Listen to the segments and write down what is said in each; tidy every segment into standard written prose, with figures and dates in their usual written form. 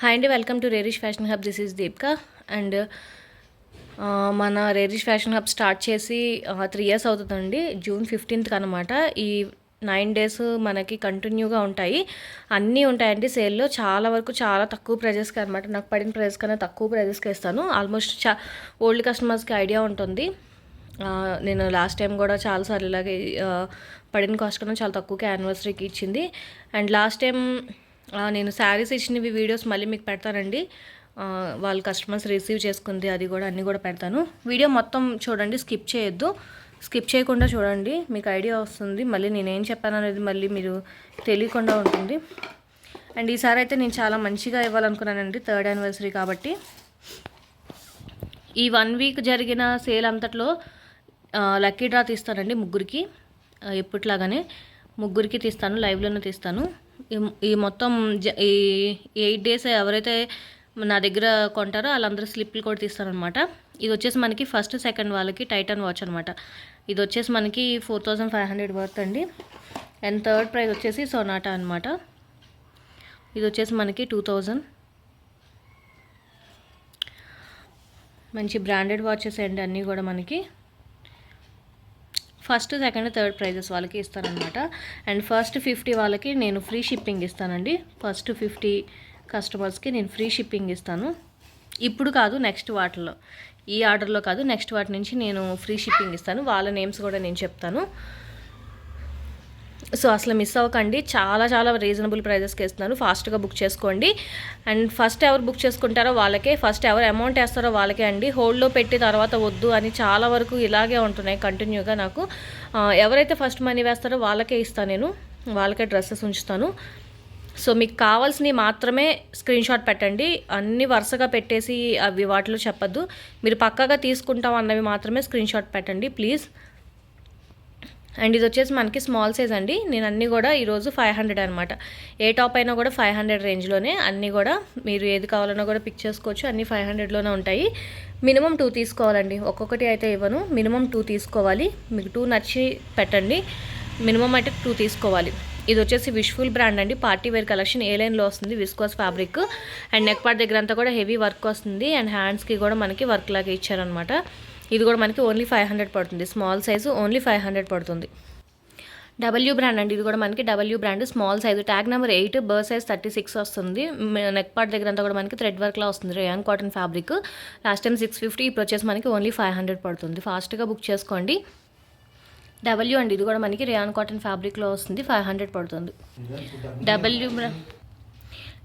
Hi అండి, welcome to Rarish fashion hub. This is Deepika. And మన Rarish fashion hub start చేసి 3 years అవుతుందండి. June 15th అనమాట. ఈ 9 days మనకి కంటిన్యూగా ఉంటాయి. అన్నీ ఉంటాయండి సేల్లో. చాలా వరకు చాలా తక్కువ ప్రైజెస్కి అనమాట. నాకు పడిన ప్రైస్ కన్నా తక్కువ ప్రైజెస్కి ఇస్తాను. ఆల్మోస్ట్ ఓల్డ్ కస్టమర్స్కి ఐడియా ఉంటుంది. నేను లాస్ట్ టైం కూడా చాలాసార్లు ఇలాగే పడిన కాస్ట్ కన్నా చాలా తక్కువకి యానివర్సరీకి ఇచ్చింది. అండ్ లాస్ట్ టైం నేను శారీస్ ఇచ్చినవి వీడియోస్ మళ్ళీ మీకు పెడతానండి. వాళ్ళ కస్టమర్స్ రిసీవ్ చేసుకుంది అది కూడా అన్నీ కూడా పెడతాను. వీడియో మొత్తం చూడండి, స్కిప్ చేయొద్దు. స్కిప్ చేయకుండా చూడండి, మీకు ఐడియా వస్తుంది. మళ్ళీ నేనేం చెప్పాను అనేది మళ్ళీ మీరు తెలియకుండా ఉంటుంది. అండ్ ఈసారి అయితే నేను చాలా మంచిగా ఇవ్వాలనుకున్నానండి, 3rd anniversary కాబట్టి. ఈ 1 week జరిగిన సేల్ అంతట్లో లక్కీ డ్రా తీస్తానండి ముగ్గురికి. ఎప్పట్లాగానే ముగ్గురికి తీస్తాను, లైవ్లోనే తీస్తాను. ఈ మొత్తం ఈ 8 days ఎవరైతే నా దగ్గర కొంటారో వాళ్ళందరూ స్లిప్లు కూడా తీస్తారనమాట. ఇది వచ్చేసి మనకి 1st, 2nd వాళ్ళకి టైటన్ వాచ్ అనమాట. ఇది వచ్చేసి మనకి 4500 వర్త్ అండి. అండ్ 3rd ప్రైజ్ వచ్చేసి సొనాటా అనమాట. ఇది వచ్చేసి మనకి 2000. మంచి బ్రాండెడ్ వాచెస్ అండి అన్నీ కూడా మనకి 1st, 2nd, 3rd ప్రైజెస్ వాళ్ళకి ఇస్తానమాట. అండ్ ఫస్ట్ 50 వాళ్ళకి నేను ఫ్రీ షిప్పింగ్ ఇస్తానండి. ఫస్ట్ 50 కస్టమర్స్కి నేను ఫ్రీ షిప్పింగ్ ఇస్తాను. ఇప్పుడు కాదు, నెక్స్ట్ వాటిలో, ఈ ఆర్డర్లో కాదు, నెక్స్ట్ వాటి నుంచి నేను ఫ్రీ షిప్పింగ్ ఇస్తాను. వాళ్ళ నేమ్స్ కూడా నేను చెప్తాను. సో అసలు మిస్ అవ్వకండి. చాలా చాలా రీజనబుల్ ప్రైజెస్కి ఇస్తున్నాను. ఫాస్ట్గా బుక్ చేసుకోండి. అండ్ ఫస్ట్ ఎవరు బుక్ చేసుకుంటారో వాళ్ళకే, ఫస్ట్ ఎవరు అమౌంట్ వేస్తారో వాళ్ళకే అండి. హోల్డ్లో పెట్టి తర్వాత వద్దు అని చాలా వరకు ఇలాగే ఉంటున్నాయి కంటిన్యూగా. నాకు ఎవరైతే ఫస్ట్ మనీ వేస్తారో వాళ్ళకే ఇస్తాను, నేను వాళ్ళకే డ్రెస్సెస్ ఉంచుతాను. సో మీకు కావాల్సినవి మాత్రమే స్క్రీన్ షాట్ పెట్టండి. అన్నీ వరుసగా పెట్టేసి అవి వాటిలో చెప్పద్దు. మీరు పక్కాగా తీసుకుంటాం అన్నవి మాత్రమే స్క్రీన్ షాట్ పెట్టండి ప్లీజ్. అండ్ ఇది వచ్చేసి మనకి స్మాల్ సైజ్ అండి. నేను అన్నీ కూడా ఈరోజు 500 అనమాట. ఏ టాప్ అయినా కూడా 500 రేంజ్లోనే అన్నీ కూడా. మీరు ఏది కావాలన్నా కూడా పిక్ చేసుకోవచ్చు. అన్నీ 500లోనే ఉంటాయి. మినిమం 2 తీసుకోవాలండి, ఒక్కొక్కటి అయితే ఇవ్వను. మినిమం 2 తీసుకోవాలి. మీకు 2 నచ్చి పెట్టండి. మినిమం అయితే 2 తీసుకోవాలి. ఇది వచ్చేసి విష్ఫుల్ బ్రాండ్ అండి. Party wear collection. ఏ లైన్లో వస్తుంది, viscose fabric. And neck part దగ్గర అంతా కూడా హెవీ వర్క్ వస్తుంది. అండ్ హ్యాండ్స్కి కూడా మనకి వర్క్ లాగా ఇచ్చారనమాట. ఇది కూడా మనకి ఓన్లీ 500 పడుతుంది. స్మాల్ సైజు ఓన్లీ 500 పడుతుంది. డబ్ల్యూ బ్రాండ్ అండి. ఇది కూడా మనకి W brand, small size, tag number 8, బర్ సైజ్ 36 వస్తుంది. నెక్ పార్ట్ దగ్గర అంతా కూడా మనకి థ్రెడ్ వర్క్లా వస్తుంది. Rayon cotton fabric. Last time 650, ఇప్పుడు వచ్చేసి మనకి ఓన్లీ 500 పడుతుంది. ఫాస్ట్గా బుక్ చేసుకోండి. డబ్ల్యూ అండి. ఇది కూడా మనకి రేయాన్ కాటన్ ఫ్యాబ్రిక్లో వస్తుంది. 500 పడుతుంది. డబ్ల్యూ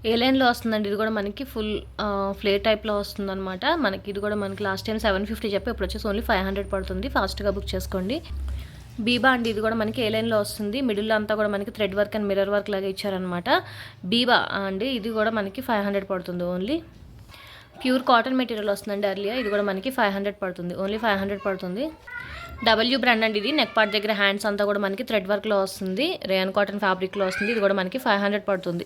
ఏ లైన్లో వస్తుందండి. ఇది కూడా మనకి ఫుల్ ఫ్లేర్ టైప్లో వస్తుంది అనమాట. మనకి ఇది కూడా మనకి లాస్ట్ టైం 750 చెప్పి ఇప్పుడు వచ్చేసి ఓన్లీ 500 పడుతుంది. ఫాస్ట్గా బుక్ చేసుకోండి. బీబా అండి. ఇది కూడా మనకి ఏ లైన్లో వస్తుంది. మిడిల్లో అంతా కూడా మనకి thread work and mirror work లాగా ఇచ్చారనమాట. బీబా అండి. ఇది కూడా మనకి 500 పడుతుంది ఓన్లీ. ప్యూర్ కాటన్ మెటీరియల్ వస్తుందండి అర్లియా. ఇది కూడా మనకి 500 పడుతుంది. ఓన్లీ 500 పడుతుంది. డబ్ల్యూ బ్రాండ్ అండి. ఇది నెక్ పార్ట్ దగ్గర హ్యాండ్స్ అంతా కూడా మనకి థ్రెడ్ వర్క్లో వస్తుంది. రేయాన్ కాటన్ ఫ్యాబ్రిక్లో వస్తుంది. ఇది కూడా మనకి 500 పడుతుంది.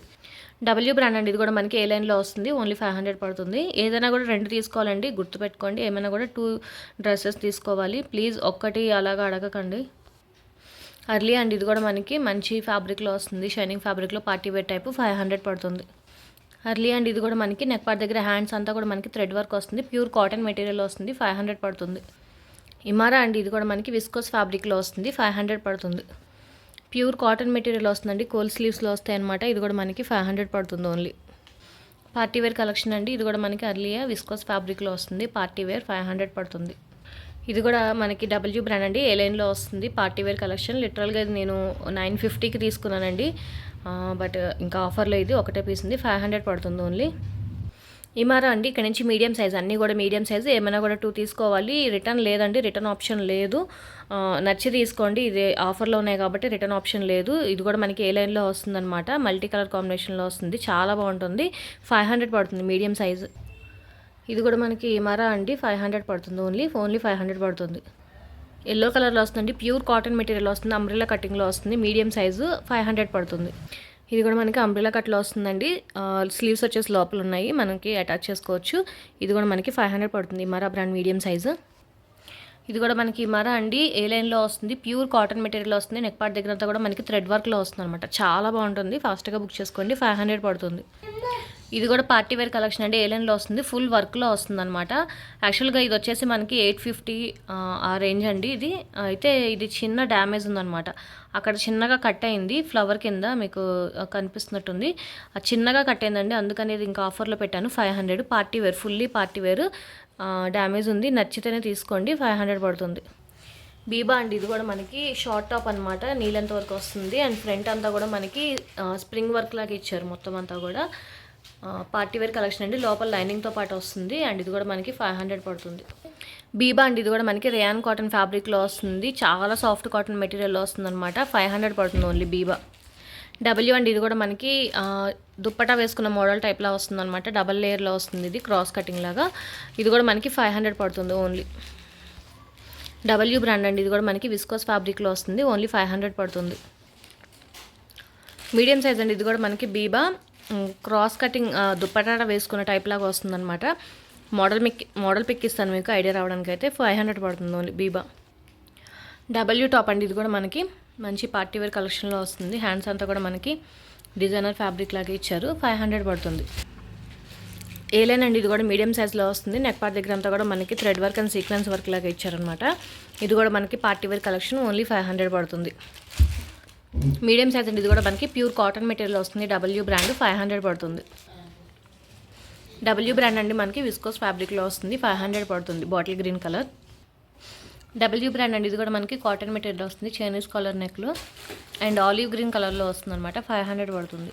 డబ్ల్యూ బ్రాండ్ అండి. ఇది కూడా మనకి ఏ లైన్లో వస్తుంది. ఓన్లీ 500 పడుతుంది. ఏదైనా కూడా 2 తీసుకోవాలండి, గుర్తుపెట్టుకోండి. ఏమైనా కూడా 2 డ్రెస్సెస్ తీసుకోవాలి ప్లీజ్. ఒక్కటి అలాగా అడగకండి. అర్లీ అండి. ఇది కూడా మనకి మంచి ఫ్యాబ్రిక్లో వస్తుంది. షైనింగ్ ఫ్యాబ్రిక్లో పార్టీ వేర్ టైపు 500 పడుతుంది. అర్లీ అండి. ఇది కూడా మనకి నెక్ పార్ట్ దగ్గర హ్యాండ్స్ అంతా కూడా మనకి థ్రెడ్ వర్క్ వస్తుంది. ప్యూర్ కాటన్ మెటీరియల్ వస్తుంది. 500 పడుతుంది. ఇమారా అండి. ఇది కూడా మనకి విస్కోస్ ఫ్యాబ్రిక్లో వస్తుంది. 500 పడుతుంది. ప్యూర్ కాటన్ మెటీరియల్ వస్తుందండి. కోల్ స్లీవ్స్లో వస్తాయి అనమాట. ఇది కూడా మనకి 500 పడుతుంది ఓన్లీ. పార్టీ వేర్ కలెక్షన్ అండి. ఇది కూడా మనకి అర్లియా విస్కోస్ ఫ్యాబ్రిక్లో వస్తుంది. పార్టీ వేర్ 500 పడుతుంది. ఇది కూడా మనకి డబ్ల్యూ బ్రాండ్ అండి. ఏ లైన్లో వస్తుంది. Party wear collection. లిటరల్గా ఇది నేను 950కి తీసుకున్నానండి. బట్ ఇంకా ఆఫర్లో ఇది ఒకటే పీస్ ఉంది. 500 పడుతుంది ఓన్లీ. ఇమారా అండి. ఇక్కడ నుంచి మీడియం సైజ్, అన్నీ కూడా మీడియం సైజు. ఏమైనా కూడా 2 తీసుకోవాలి. రిటర్న్ లేదండి, రిటర్న్ ఆప్షన్ లేదు. నచ్చి తీసుకోండి. ఇది ఆఫర్లో ఉన్నాయి కాబట్టి రిటర్న్ ఆప్షన్ లేదు. ఇది కూడా మనకి ఏ లైన్లో వస్తుందన్నమాట. మల్టీ కలర్ కాంబినేషన్లో వస్తుంది. చాలా బాగుంటుంది. 500 పడుతుంది మీడియం సైజు. ఇది కూడా మనకి ఇమారా అండి. 500 పడుతుంది ఓన్లీ 500 పడుతుంది. ఎల్లో కలర్లో వస్తుందండి. ప్యూర్ కాటన్ మెటీరియల్ వస్తుంది. అంబ్రెల్లా కటింగ్లో వస్తుంది. మీడియం సైజు 500 పడుతుంది. ఇది కూడా మనకి అంబ్రెల్లా కట్లో వస్తుందండి. స్లీవ్స్ వచ్చేసి లోపల ఉన్నాయి, మనకి అటాచ్ చేసుకోవచ్చు. ఇది కూడా మనకి 500 పడుతుంది. Imara brand medium size. ఇది కూడా మనకి ఇమారా అండి. ఏ లైన్లో వస్తుంది. ప్యూర్ కాటన్ మెటీరియల్ వస్తుంది. నెక్ పార్ట్ దగ్గర అంతా కూడా మనకి థ్రెడ్ వర్క్లో వస్తుంది అనమాట. చాలా బాగుంటుంది. ఫాస్ట్గా బుక్ చేసుకోండి. 500 పడుతుంది. ఇది కూడా పార్టీ వేర్ కలెక్షన్ అండి, ఏలెన్లో వస్తుంది, ఫుల్ వర్క్లో వస్తుంది అనమాట. యాక్చువల్గా ఇది వచ్చేసి మనకి 850 ఆ రేంజ్ అండి. ఇది అయితే ఇది చిన్న డ్యామేజ్ ఉందన్నమాట, అక్కడ చిన్నగా కట్ అయింది ఫ్లవర్ కింద, మీకు కనిపిస్తున్నట్టుంది, అది చిన్నగా కట్ అయిందండి, అందుకని ఇది ఇంకా ఆఫర్లో పెట్టాను. 500 party wear, fully party wear, damage ఉంది, నచ్చితేనే తీసుకోండి, 500 పడుతుంది. బీబా అండి, ఇది కూడా మనకి షార్ట్ టాప్ అనమాట, నీళ్ళంత వరకు వస్తుంది, అండ్ ఫ్రంట్ అంతా కూడా మనకి స్ప్రింగ్ వర్క్ లాగా ఇచ్చారు, మొత్తం అంతా కూడా పార్టీ వేర్ కలెక్షన్ అండి. లోపల లైనింగ్తో పాటు వస్తుంది, అండ్ ఇది కూడా మనకి 500 పడుతుంది. బీబా అండి, ఇది కూడా మనకి రేయాన్ కాటన్ ఫ్యాబ్రిక్లో వస్తుంది, చాలా సాఫ్ట్ కాటన్ మెటీరియల్లో వస్తుంది అనమాట, 500 పడుతుంది ఓన్లీ బీబా. డబ్ల్యూ అండి, ఇది కూడా మనకి దుప్పటా వేసుకున్న మోడల్ టైప్లా వస్తుంది అనమాట, డబల్ లేయర్లో వస్తుంది, ఇది క్రాస్ కటింగ్ లాగా, ఇది కూడా మనకి 500 పడుతుంది ఓన్లీ. డబ్ల్యూ బ్రాండ్ అండి, ఇది కూడా మనకి విస్కోస్ ఫ్యాబ్రిక్లో వస్తుంది, ఓన్లీ 500 పడుతుంది. మీడియం సైజ్ అండి, ఇది కూడా మనకి బీబా క్రాస్ కటింగ్ దుప్పటా వేసుకున్న టైప్ లాగా వస్తుంది అనమాట. మోడల్ పిక్ ఇస్తాను మీకు ఐడియా రావడానికి, అయితే 500 పడుతుంది ఓన్లీ బీబా. డబ్ల్యూ టాప్ అండి, ఇది కూడా మనకి మంచి పార్టీ వేర్ కలెక్షన్లో వస్తుంది, హ్యాండ్స్ అంతా కూడా మనకి డిజైనర్ ఫ్యాబ్రిక్ లాగా ఇచ్చారు, 500 పడుతుంది. ఏలైన్ అండి, ఇది కూడా మీడియం సైజ్లో వస్తుంది, నెక్ పార్ట్ దగ్గర అంతా కూడా మనకి thread work and sequence work లాగా ఇచ్చారనమాట, ఇది కూడా మనకి పార్టీ వేర్ కలెక్షన్, ఓన్లీ 500 పడుతుంది. మీడియం సైజ్ అండి, ఇది కూడా మనకి ప్యూర్ కాటన్ మెటీరియల్ వస్తుంది, డబ్ల్యూ బ్రాండ్, 500 పడుతుంది. డబ్ల్యూ బ్రాండ్ అండి మనకి విస్కోస్ ఫ్యాబ్రిక్లో వస్తుంది, 500 పడుతుంది, bottle green colour. W brand అండి, ఇది కూడా మనకి కాటన్ మెటీరియల్ వస్తుంది, చైనీస్ కాలర్ నెక్లో అండ్ ఆలివ్ గ్రీన్ కలర్లో వస్తుంది అనమాట, 500 పడుతుంది.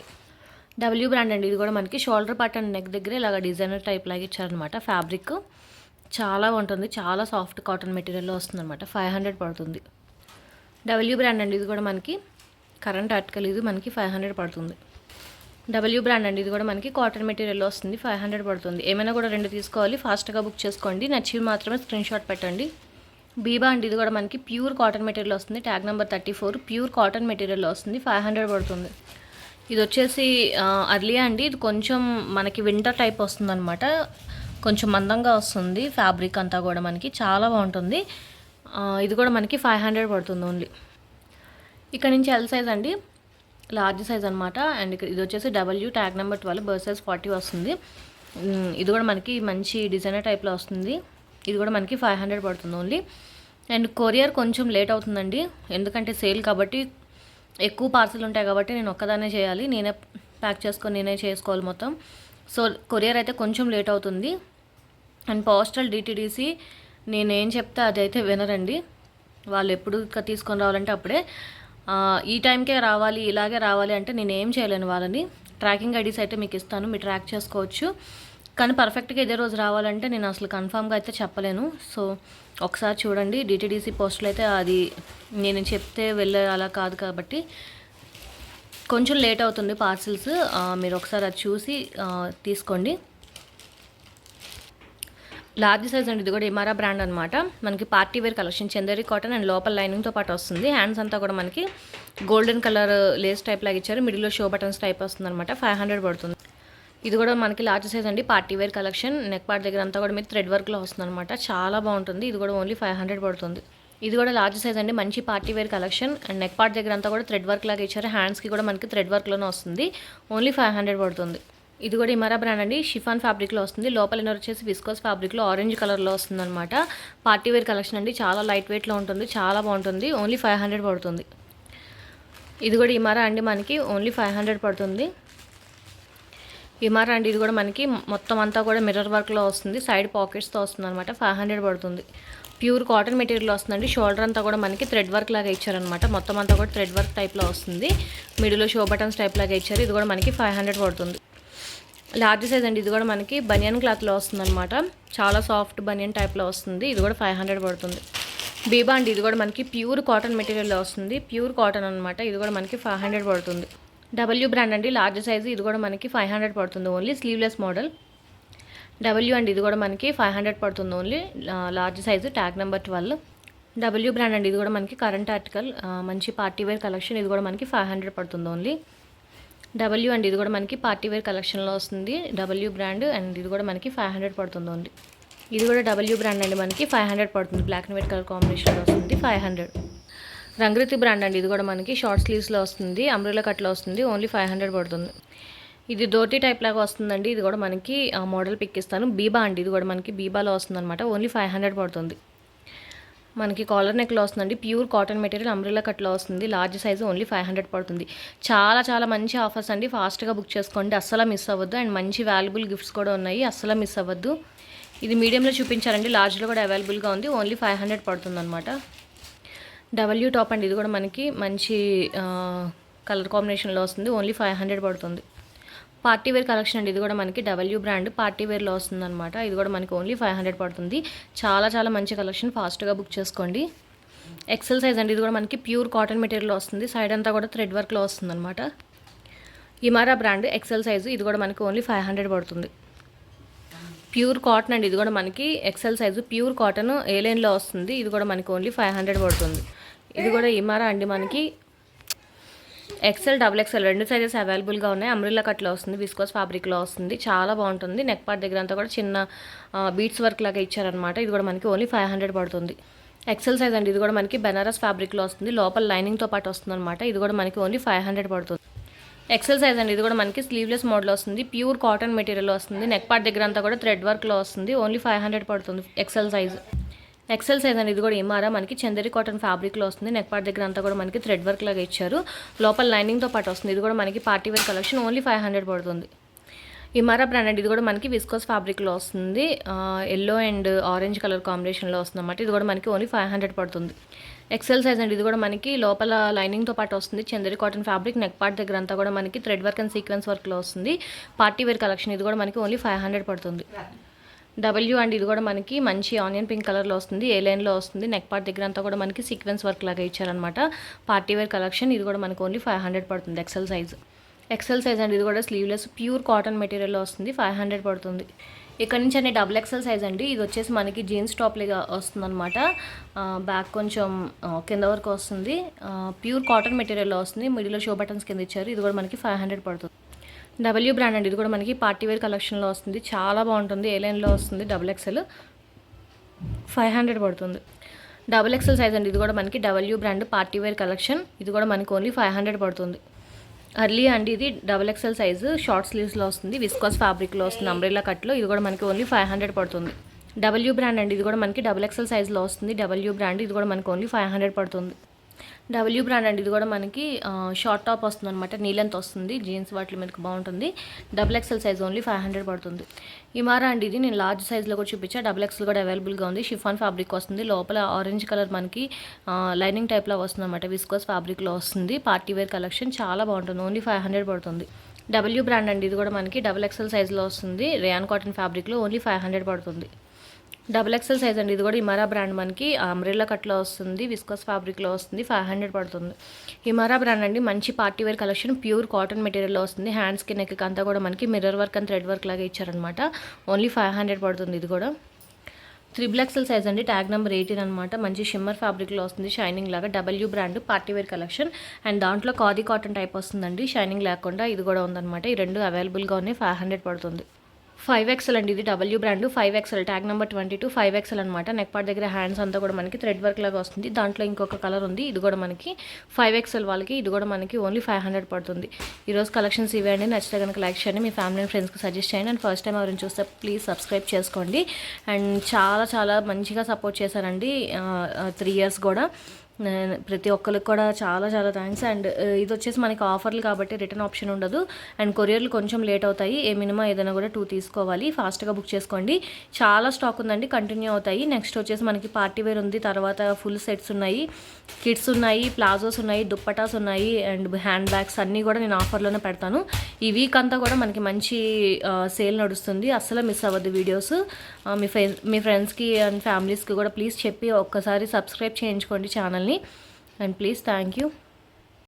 డబ్ల్యూ బ్రాండ్ అండి, ఇది కూడా మనకి షోల్డర్ పార్ట్ అండ్ నెక్ దగ్గర ఇలాగ డిజైనర్ టైప్ లాగా ఇచ్చారనమాట, ఫ్యాబ్రిక్ చాలా ఉంటుంది, చాలా సాఫ్ట్ కాటన్ మెటీరియల్లో వస్తుంది అనమాట, 500 పడుతుంది. డబ్ల్యూ బ్రాండ్ అండి, ఇది కూడా మనకి కరెంట్ ఆర్టికల్, ఇది మనకి 500 పడుతుంది. డబ్ల్యూ బ్రాండ్ అండి, ఇది కూడా మనకి కాటన్ మెటీరియల్లో వస్తుంది, 500 పడుతుంది. ఏమైనా కూడా 2 తీసుకోవాలి, ఫాస్ట్గా బుక్ చేసుకోండి, నచ్చివి మాత్రమే స్క్రీన్ షాట్ పెట్టండి. బీబా అండి, ఇది కూడా మనకి ప్యూర్ కాటన్ మెటీరియల్ వస్తుంది, ట్యాగ్ నెంబర్ 34, ప్యూర్ కాటన్ మెటీరియల్లో వస్తుంది, 500 పడుతుంది. ఇది వచ్చేసి అర్లియా అండి, ఇది కొంచెం మనకి వింటర్ టైప్ వస్తుంది అనమాట, కొంచెం మందంగా వస్తుంది ఫ్యాబ్రిక్ అంతా కూడా మనకి చాలా బాగుంటుంది, ఇది కూడా మనకి 500 పడుతుంది ఓన్లీ. ఇక్కడ నుంచి ఎల్ సైజ్ అండి, లార్జ్ సైజ్ అనమాట, అండ్ ఇది వచ్చేసి W tag number 12, birth size 40 వస్తుంది, ఇది కూడా మనకి మంచి డిజైనర్ టైప్లో వస్తుంది, ఇది కూడా మనకి 500 పడుతుంది ఓన్లీ. అండ్ కొరియర్ కొంచెం లేట్ అవుతుందండి, ఎందుకంటే సేల్ కాబట్టి ఎక్కువ పార్సల్ ఉంటాయి కాబట్టి నేను ఒక్కదానే చేయాలి, నేనే ప్యాక్ చేసుకొని నేనే చేసుకోవాలి మొత్తం, సో కొరియర్ అయితే కొంచెం లేట్ అవుతుంది. అండ్ పోస్టల్ డిటీడీసీ నేనేం చెప్తే అదైతే వినరండి, వాళ్ళు ఎప్పుడు తీసుకొని రావాలంటే అప్పుడే, ఈ టైంకే రావాలి ఇలాగే రావాలి అంటే నేనేం చేయలేను వాళ్ళని. ట్రాకింగ్ ఐడీస్ అయితే మీకు ఇస్తాను, మీరు ట్రాక్ చేసుకోవచ్చు, కానీ పర్ఫెక్ట్గా ఇదే రోజు రావాలంటే నేను అసలు కన్ఫామ్గా అయితే చెప్పలేను. సో ఒకసారి చూడండి, డిటీడీసీ పోస్టులు అయితే అది నేను చెప్తే వెళ్ళే అలా కాదు కాబట్టి కొంచెం లేట్ అవుతుంది పార్సిల్స్, మీరు ఒకసారి అది చూసి తీసుకోండి. లార్జ్ సైజ్ అండి, ఇది కూడా ఇమారా బ్రాండ్ అనమాట, మనకి party wear collection, Chanderi cotton and లోపల లైనింగ్తో పాటు వస్తుంది, హ్యాండ్స్ అంతా కూడా మనకి గోల్డెన్ కలర్ లేస్ టైప్ లాగా ఇచ్చారు, మిడిల్లో షో బటన్స్ టైప్ వస్తుంది అనమాట, 500 పడుతుంది. ఇది కూడా మనకి లార్జ్ సైజ్ అండి, party wear collection, neck part దగ్గర అంతా కూడా మీరు థ్రెడ్ వర్క్లో వస్తుంది అనమాట, చాలా బాగుంటుంది, ఇది కూడా ఓన్లీ 500 పడుతుంది. ఇది కూడా లార్జ్ సైజ్ అండి, మంచి party wear collection, and neck part దగ్గర అంతా కూడా థ్రెడ్ వర్క్ లాగా ఇచ్చారు, హ్యాండ్స్కి కూడా మనకి థ్రెడ్ వర్క్లోనే వస్తుంది, ఓన్లీ 500 పడుతుంది. ఇది కూడా ఇమారా బ్రాండ్ అండి, షిఫాన్ ఫ్యాబ్రిక్లో వస్తుంది, లోపల ఇన్నర్ వచ్చేసి విస్కోస్ ఫ్యాబ్రిక్లో ఆరెంజ్ కలర్లో వస్తుంది అనమాట, పార్టీ వేర్ కలెక్షన్ అండి, చాలా లైట్ వెయిట్లో ఉంటుంది, చాలా బాగుంటుంది, ఓన్లీ 500 పడుతుంది. ఇది కూడా ఇమారా అండి, మనకి ఓన్లీ 500 పడుతుంది. ఇమారా అండి, ఇది కూడా మనకి మొత్తం అంతా కూడా మిర్రర్ వర్క్లో వస్తుంది, సైడ్ పాకెట్స్తో వస్తుంది అనమాట, 500 పడుతుంది. ప్యూర్ కాటన్ మెటీరియల్ వస్తుందండి, షోల్డర్ అంతా కూడా మనకి థ్రెడ్ వర్క్ లాగా ఇచ్చారనమాట, మొత్తం అంతా కూడా థ్రెడ్ వర్క్ టైప్లో వస్తుంది, మిడిల్లో షో బటన్స్ టైప్ లాగా ఇచ్చారు, ఇది కూడా మనకి 500 పడుతుంది. లార్జ్ సైజ్ అండి, ఇది కూడా మనకి బనియన్ క్లాత్లో వస్తుంది అనమాట, చాలా సాఫ్ట్ బనియన్ టైప్లో వస్తుంది, ఇది కూడా 500 పడుతుంది. బీబా అండి, ఇది కూడా మనకి ప్యూర్ కాటన్ మెటీరియల్లో వస్తుంది, ప్యూర్ కాటన్ అనమాట, ఇది కూడా మనకి 500 పడుతుంది. డబ్ల్యూ బ్రాండ్ అండి, లార్జ్ సైజు, ఇది కూడా మనకి 500 పడుతుంది ఓన్లీ, స్లీవ్లెస్ మోడల్. డబ్ల్యూ అండి, ఇది కూడా మనకి 500 పడుతుంది only, large size, tag number 12. W brand అండి, ఇది కూడా మనకి కరెంట్ ఆర్టికల్, మంచి పార్టీ వేర్ కలెక్షన్, ఇది కూడా మనకి 500 పడుతుంది ఓన్లీ. డబ్ల్యూ అండి, ఇది కూడా మనకి పార్టీ వేర్ కలెక్షన్లో వస్తుంది, డబ్ల్యూ బ్రాండ్, అండ్ ఇది కూడా మనకి 500 పడుతుంది ఓన్లీ. ఇది కూడా డబ్ల్యూ బ్రాండ్ అండి, మనకి 500 పడుతుంది, బ్లాక్ అండ్ వైట్ కలర్ కాంబినేషన్లో వస్తుంది, 500. రంగృతి బ్రాండ్ అండి, ఇది కూడా మనకి షార్ట్ స్లీవ్స్లో వస్తుంది, అంబ్రెల్లా కట్లో వస్తుంది, ఓన్లీ 500 పడుతుంది. ఇది ధోతి టైప్ లాగా వస్తుందండి. ఇది కూడా మనకి మోడల్ పిక్ ఇస్తాను. బీబా అండి, ఇది కూడా మనకి బీబాలో వస్తుందన్నమాట. ఓన్లీ 500 పడుతుంది. మనకి కాలర్ నెక్లో వస్తుందండి. ప్యూర్ కాటన్ మెటీరియల్, అంబ్రెల్లా కట్లో వస్తుంది. లార్జ్ సైజు ఓన్లీ 500 పడుతుంది. చాలా చాలా మంచి ఆఫర్స్ అండి. ఫాస్ట్గా బుక్ చేసుకోండి, అస్సలు మిస్ అవ్వద్దు. అండ్ మంచి వాల్యుబుల్ గిఫ్ట్స్ కూడా ఉన్నాయి, అస్సలు మిస్ అవ్వద్దు. ఇది మీడియంలో చూపించారండి, లార్జ్లో కూడా అవైలబుల్గా ఉంది. ఓన్లీ 500 పడుతుంది అనమాట. డబ్ల్యూ టాప్ అండి, ఇది కూడా మనకి మంచి కలర్ కాంబినేషన్లో వస్తుంది. ఓన్లీ 500 పడుతుంది. పార్టీ వేర్ కలెక్షన్ అండి, ఇది కూడా మనకి డబ్ల్యూ బ్రాండ్ పార్టీ వేర్లో వస్తుంది అనమాట. ఇది కూడా మనకి ఓన్లీ 500 పడుతుంది. చాలా చాలా మంచి కలెక్షన్, ఫాస్ట్గా బుక్ చేసుకోండి. ఎక్సెల్ సైజ్ అండి, ఇది కూడా మనకి ప్యూర్ కాటన్ మెటీరియల్లో వస్తుంది. సైడ్ అంతా కూడా థ్రెడ్ వర్క్లో వస్తుంది అనమాట. ఇమారా బ్రాండ్ ఎక్సెల్ సైజు, ఇది కూడా మనకి ఓన్లీ 500 పడుతుంది. ప్యూర్ కాటన్ అండి, ఇది కూడా మనకి ఎక్సెల్ సైజు ప్యూర్ కాటన్ ఏ లైన్లో వస్తుంది. ఇది కూడా మనకి ఓన్లీ 500 పడుతుంది. ఇది కూడా ఇమారా అండి, మనకి ఎక్సెల్ డబుల్ ఎక్సెల్ రెండు సైజెస్ అవైలబుల్గా ఉన్నాయి. అంబ్రెల్లా కట్లో వస్తుంది, విస్కోస్ ఫ్యాబ్రిక్లో వస్తుంది. చాలా బాగుంటుంది. నెక్ పార్ట్ దగ్గర అంతా కూడా చిన్న బీట్స్ వర్క్ లాగా ఇచ్చారనమాట. ఇది కూడా మనకి ఓన్లీ 500 పడుతుంది. ఎక్సెల్ సైజ్ అండి, ఇది కూడా మనకి బెనారస్ ఫ్యాబ్రిక్లో వస్తుంది. లోపల లైనింగ్తో పాటు వస్తుంది అనమాట. ఇది కూడా మనకి ఓన్లీ 500 పడుతుంది. ఎక్సెల్ సైజ్ అండి, ఇది కూడా మనకి స్లీవ్లెస్ మోడల్ వస్తుంది. ప్యూర్ కాటన్ మెటీరియల్ వస్తుంది. నెక్ పార్ట్ దగ్గర అంతా కూడా థ్రెడ్ వర్క్లో వస్తుంది. ఓన్లీ 500 పడుతుంది ఎక్సెల్ సైజ్. ఎక్సెల్ సైజ్ అండి, ఇది కూడా ఇమారా మనకి చందేరి కాటన్ ఫ్యాబ్రిక్లో వస్తుంది. నెక్ పార్ట్ దగ్గర అంతా కూడా మనకి థ్రెడ్ వర్క్ లాగా ఇచ్చారు. లోపల లైనింగ్తో పాటు వస్తుంది. ఇది కూడా మనకి పార్టీ వేర్ కలెక్షన్, ఓన్లీ 500 పడుతుంది. ఇమారా బ్రాండ్ అండి, ఇది కూడా మనకి విస్కోస్ ఫ్యాబ్రిక్లో వస్తుంది. ఎల్లో అండ్ ఆరెంజ్ కలర్ కాంబినేషన్లో వస్తుంది అన్నమాట. ఇది కూడా మనకి ఓన్లీ 500 పడుతుంది. ఎక్సెల్ సైజ్ అండి, ఇది కూడా మనకి లోపల లైనింగ్తో పాటు వస్తుంది. Chanderi cotton fabric, neck part దగ్గర అంతా కూడా మనకి థ్రెడ్ వర్క్ అండ్ సీక్వెన్స్ వర్క్లో వస్తుంది. పార్టీ వేర్ కలెక్షన్, ఇది కూడా మనకి ఓన్లీ 500 పడుతుంది. డబ్ల్యూ అండ్ ఇది కూడా మనకి మంచి ఆనియన్ పింక్ కలర్లో వస్తుంది. ఏ లైన్లో వస్తుంది. నెక్ పార్ట్ దగ్గర అంతా కూడా మనకి సీక్వెన్స్ వర్క్ లాగా ఇచ్చారనమాట. పార్టీ వేర్ కలెక్షన్, ఇది కూడా మనకి ఓన్లీ 500 పడుతుంది. XL size. ఎక్సెల్ సైజ్ అండి, ఇది కూడా స్లీవ్లెస్ ప్యూర్ కాటన్ మెటీరియల్లో వస్తుంది. 500 పడుతుంది. ఇక్కడ నుంచి అనే డబుల్ ఎక్సెల్ సైజ్ అండి, ఇది వచ్చేసి మనకి జీన్స్ టాప్ లాగా వస్తుంది అనమాట. బ్యాక్ కొంచెం కింద వరకు వస్తుంది. ప్యూర్ కాటన్ మెటీరియల్లో వస్తుంది. మిడిల్లో షో బటన్స్ కింద ఇచ్చారు. ఇది కూడా మనకి 500 పడుతుంది. డబ్ల్యూ బ్రాండ్ అండి, ఇది కూడా మనకి పార్టీ వేర్ కలెక్షన్లో వస్తుంది. చాలా బాగుంటుంది. ఏ లైన్లో వస్తుంది. డబుల్ ఎక్సెల్ 500 పడుతుంది. డబుల్ ఎక్సెల్ సైజ్ అండి, ఇది కూడా మనకి W brand party wear collection. ఇది కూడా మనకి ఓన్లీ 500 పడుతుంది. అర్లీ అండి, ఇది డబుల్ ఎక్సెల్ సైజు షార్ట్ స్లీవ్స్లో వస్తుంది. విస్కోస్ ఫ్యాబ్రిక్లో వస్తుంది. అంబ్రెల్లా కట్లో. ఇది కూడా మనకి ఓన్లీ 500 పడుతుంది. డబ్ల్యూ బ్రాండ్ అండి, ఇది కూడా మనకి డబుల్ ఎక్సెల్ సైజులో వస్తుంది. డబ్ల్యూ బ్రాండ్, ఇది కూడా మనకి ఓన్లీ 500 పడుతుంది. డబ్ల్యూ బ్రాండ్ అండి, ఇది కూడా మనకి షార్ట్ టాప్ వస్తుంది అనమాట. నీలెంత్ వస్తుంది. జీన్స్ వాటి మీదకి బాగుంటుంది. డబుల్ ఎక్సెల్ సైజ్ ఓన్లీ 500 పడుతుంది. ఇమారా అండి, ఇది నేను లార్జ్ సైజ్లో కూడా చూపించా. డబుల్ ఎక్సెల్ కూడా అవైలబుల్గా ఉంది. షిఫాన్ ఫ్యాబ్రిక్ వస్తుంది. లోపల ఆరెంజ్ కలర్ మనకి లైనింగ్ టైప్లో వస్తుంది అనమాట. విస్కోస్ ఫ్యాబ్రిక్లో వస్తుంది. పార్టీ వేర్ కలెక్షన్ చాలా బాగుంటుంది. ఓన్లీ 500 పడుతుంది. డబ్ల్యూ బ్రాండ్ అండి, ఇది కూడా మనకి డబుల్ ఎక్సెల్ సైజ్లో వస్తుంది. రేయాన్ కాటన్ ఫ్యాబ్రిక్లో ఓన్లీ 500 పడుతుంది. డబుల్ ఎక్సెల్ సైజ్ అండి, ఇది కూడా ఇమారా బ్రాండ్ మనకి అంబ్రెల్లా కట్లో వస్తుంది. విస్కోస్ ఫ్యాబ్రిక్లో వస్తుంది. 500 పడుతుంది. ఇమారా బ్రాండ్ అండి, మంచి party wear collection. Pure cotton మెటీరియల్లో వస్తుంది. హ్యాండ్స్కి నెక్ అంతా కూడా మనకి mirror work and thread work లాగా ఇచ్చారనమాట. ఓన్లీ 500 పడుతుంది. ఇది కూడా త్రిబుల్ ఎక్సెల్ సైజ్ అండి, ట్యాగ్ నెంబర్ 18 అనమాట. మంచి షిమ్మర్ ఫ్యాబ్రిక్లో వస్తుంది. షైనింగ్ లాగా W brand party wear collection. And దాంట్లో ఖాదీ కాటన్ టైప్ వస్తుందండి, షైనింగ్ లేకుండా. ఇది కూడా ఉందన్నమాట. ఈ రెండు అవైలబుల్గా ఉన్నాయి. 500 పడుతుంది. 5XL అండి, ఇది W brand 5XL tag number 22 5XL అనమాట. నెక్ పార్ట్ దగ్గర హ్యాండ్స్ అంతా కూడా మనకి థ్రెడ్ వర్క్ లాగా వస్తుంది. దాంట్లో ఇంకొక కలర్ ఉంది. ఇది కూడా మనకి 5XL వాళ్ళకి. ఇది కూడా మనకి ఓన్లీ 500 పడుతుంది. ఈరోజు కలెక్షన్స్ ఇవే అండి. నచ్చితే కనుక లైక్ చేయండి, మీ ఫ్యామిలీ అండ్ ఫ్రెండ్స్కి సజెస్ట్ చేయండి. అండ్ ఫస్ట్ టైం ఎవరైనా చూస్తే ప్లీజ్ సబ్స్క్రైబ్ చేసుకోండి. అండ్ చాలా చాలా మంచిగా సపోర్ట్ చేశారండి 3 ఇయర్స్ కూడా. ప్రతి ఒక్కరికి కూడా చాలా చాలా థ్యాంక్స్. అండ్ ఇది వచ్చేసి మనకి ఆఫర్లు కాబట్టి రిటర్న్ ఆప్షన్ ఉండదు. అండ్ కొరియర్లు కొంచెం లేట్ అవుతాయి. మినిమం ఏదైనా కూడా 2 తీసుకోవాలి. ఫాస్ట్గా బుక్ చేసుకోండి. చాలా స్టాక్ ఉందండి, కంటిన్యూ అవుతాయి. నెక్స్ట్ వచ్చేసి మనకి పార్టీ వేర్ ఉంది. తర్వాత ఫుల్ సెట్స్ ఉన్నాయి, కిడ్స్ ఉన్నాయి, ప్లాజోస్ ఉన్నాయి, దుప్పటాస్ ఉన్నాయి, అండ్ హ్యాండ్ బ్యాగ్స్ అన్నీ కూడా నేను ఆఫర్లోనే పెడతాను. ఈ వీక్ అంతా కూడా మనకి మంచి సేల్ నడుస్తుంది. అస్సలు మిస్ అవ్వద్దు వీడియోస్. మీ ఫ్రెండ్స్కి అండ్ ఫ్యామిలీస్కి కూడా ప్లీజ్ చెప్పి ఒక్కసారి సబ్స్క్రైబ్ చేయించుకోండి ఛానల్ని. And please, thank you.